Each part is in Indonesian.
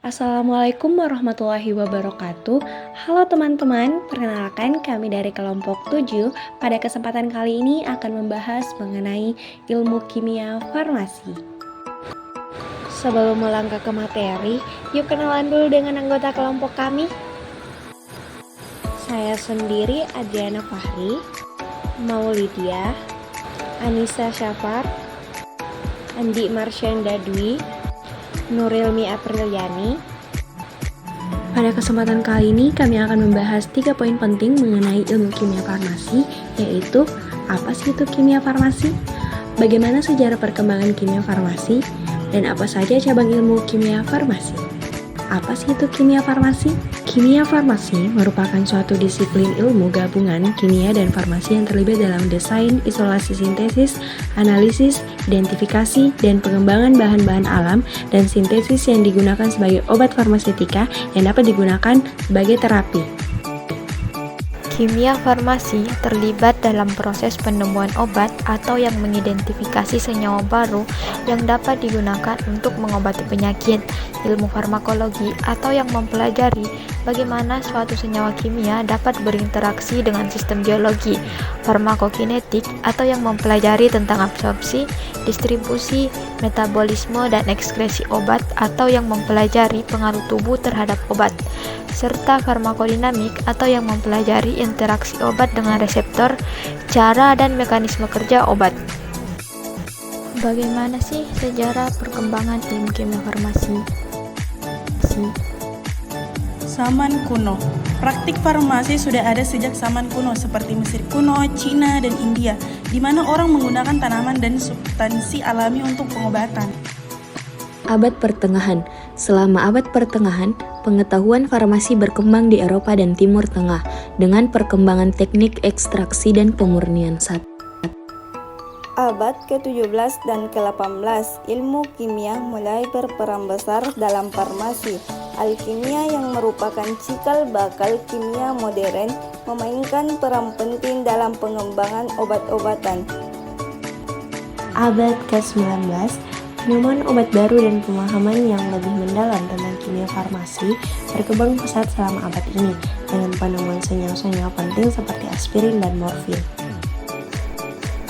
Assalamualaikum warahmatullahi wabarakatuh. Halo teman-teman, perkenalkan kami dari kelompok 7. Pada kesempatan kali ini akan membahas mengenai ilmu kimia farmasi. Sebelum melangkah ke materi, yuk kenalan dulu dengan anggota kelompok kami. Saya sendiri Adriana Fahri, Maulidia, Anissa Syafar, Andi Marsyanda Dwi, Nurilmi Apriliani. Pada kesempatan kali ini kami akan membahas 3 poin penting mengenai ilmu kimia farmasi, yaitu apa sih itu kimia farmasi, bagaimana sejarah perkembangan kimia farmasi, dan apa saja cabang ilmu kimia farmasi. Apa sih itu kimia farmasi? Kimia farmasi merupakan suatu disiplin ilmu gabungan kimia dan farmasi yang terlibat dalam desain, isolasi sintesis, analisis, identifikasi, dan pengembangan bahan-bahan alam dan sintesis yang digunakan sebagai obat farmaseutika yang dapat digunakan sebagai terapi. Kimia farmasi terlibat dalam proses penemuan obat atau yang mengidentifikasi senyawa baru yang dapat digunakan untuk mengobati penyakit. Ilmu farmakologi atau yang mempelajari bagaimana suatu senyawa kimia dapat berinteraksi dengan sistem biologi. Farmakokinetik atau yang mempelajari tentang absorpsi, distribusi, metabolisme, dan ekskresi obat atau yang mempelajari pengaruh tubuh terhadap obat, serta farmakodinamik atau yang mempelajari interaksi obat dengan reseptor, cara dan mekanisme kerja obat. Bagaimana sih sejarah perkembangan ilmu kimia farmasi? Zaman kuno. Praktik farmasi sudah ada sejak zaman kuno seperti Mesir kuno, Cina, dan India, di mana orang menggunakan tanaman dan substansi alami untuk pengobatan. Abad Pertengahan. Selama abad pertengahan, pengetahuan farmasi berkembang di Eropa dan Timur Tengah dengan perkembangan teknik ekstraksi dan pemurnian zat. Abad ke-17 dan ke-18, ilmu kimia mulai berperan besar dalam farmasi. Alkimia yang merupakan cikal bakal kimia modern memainkan peran penting dalam pengembangan obat-obatan. Abad ke-19, penemuan obat baru dan pemahaman yang lebih mendalam tentang kimia farmasi berkembang pesat selama abad ini dengan penemuan senyawa-senyawa penting seperti aspirin dan morfin.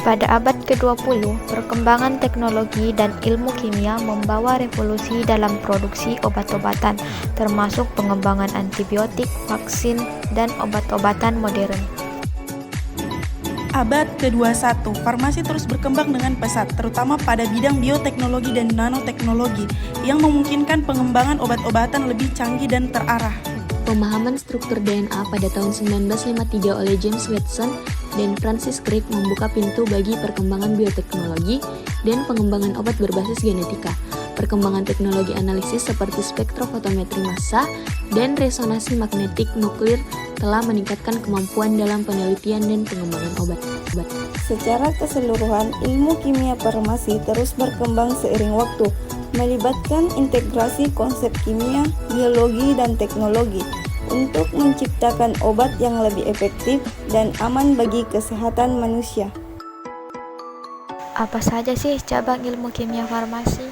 Pada abad ke-20, perkembangan teknologi dan ilmu kimia membawa revolusi dalam produksi obat-obatan, termasuk pengembangan antibiotik, vaksin, dan obat-obatan modern. Abad ke-21, farmasi terus berkembang dengan pesat, terutama pada bidang bioteknologi dan nanoteknologi, yang memungkinkan pengembangan obat-obatan lebih canggih dan terarah. Pemahaman struktur DNA pada tahun 1953 oleh James Watson dan Francis Crick membuka pintu bagi perkembangan bioteknologi dan pengembangan obat berbasis genetika. Perkembangan teknologi analisis seperti spektrofotometri massa dan resonansi magnetik nuklir telah meningkatkan kemampuan dalam penelitian dan pengembangan obat. Secara keseluruhan, ilmu kimia farmasi terus berkembang seiring waktu, melibatkan integrasi konsep kimia, biologi, dan teknologi untuk menciptakan obat yang lebih efektif dan aman bagi kesehatan manusia. Apa saja sih cabang ilmu kimia farmasi?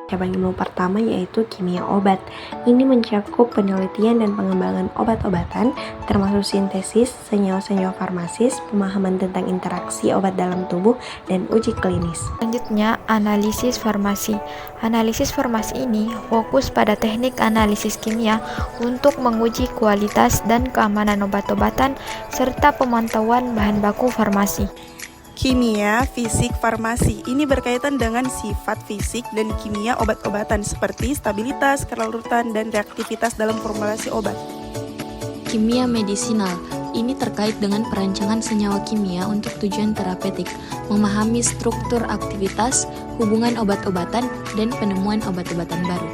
Cabang ilmu pertama yaitu kimia obat. Ini mencakup penelitian dan pengembangan obat-obatan, termasuk sintesis, senyawa-senyawa farmasis, pemahaman tentang interaksi obat dalam tubuh, dan uji klinis. Selanjutnya, analisis farmasi. Analisis farmasi ini fokus pada teknik analisis kimia untuk menguji kualitas dan keamanan obat-obatan serta pemantauan bahan baku farmasi. Kimia, fisik, farmasi. Ini berkaitan dengan sifat fisik dan kimia obat-obatan seperti stabilitas, kelarutan, dan reaktivitas dalam formulasi obat. Kimia medisinal. Ini terkait dengan perancangan senyawa kimia untuk tujuan terapeutik, memahami struktur aktivitas, hubungan obat-obatan, dan penemuan obat-obatan baru.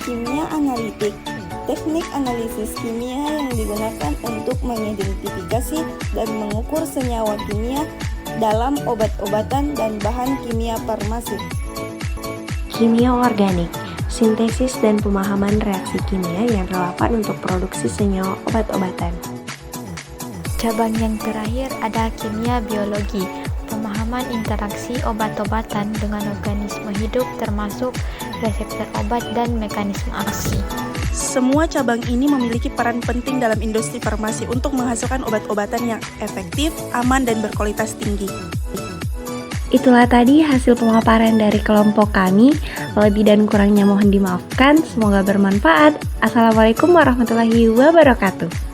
Kimia analitik, teknik analisis kimia yang digunakan untuk mengidentifikasi dan mengukur senyawa kimia dalam obat-obatan dan bahan kimia farmasi. Kimia organik, sintesis dan pemahaman reaksi kimia yang relevan untuk produksi senyawa obat-obatan. Cabang yang terakhir ada kimia biologi, pemahaman interaksi obat-obatan dengan organisme hidup termasuk reseptor obat, dan mekanisme aksi. Semua cabang ini memiliki peran penting dalam industri farmasi untuk menghasilkan obat-obatan yang efektif, aman, dan berkualitas tinggi. Itulah tadi hasil pemaparan dari kelompok kami. Lebih dan kurangnya mohon dimaafkan. Semoga bermanfaat. Assalamualaikum warahmatullahi wabarakatuh.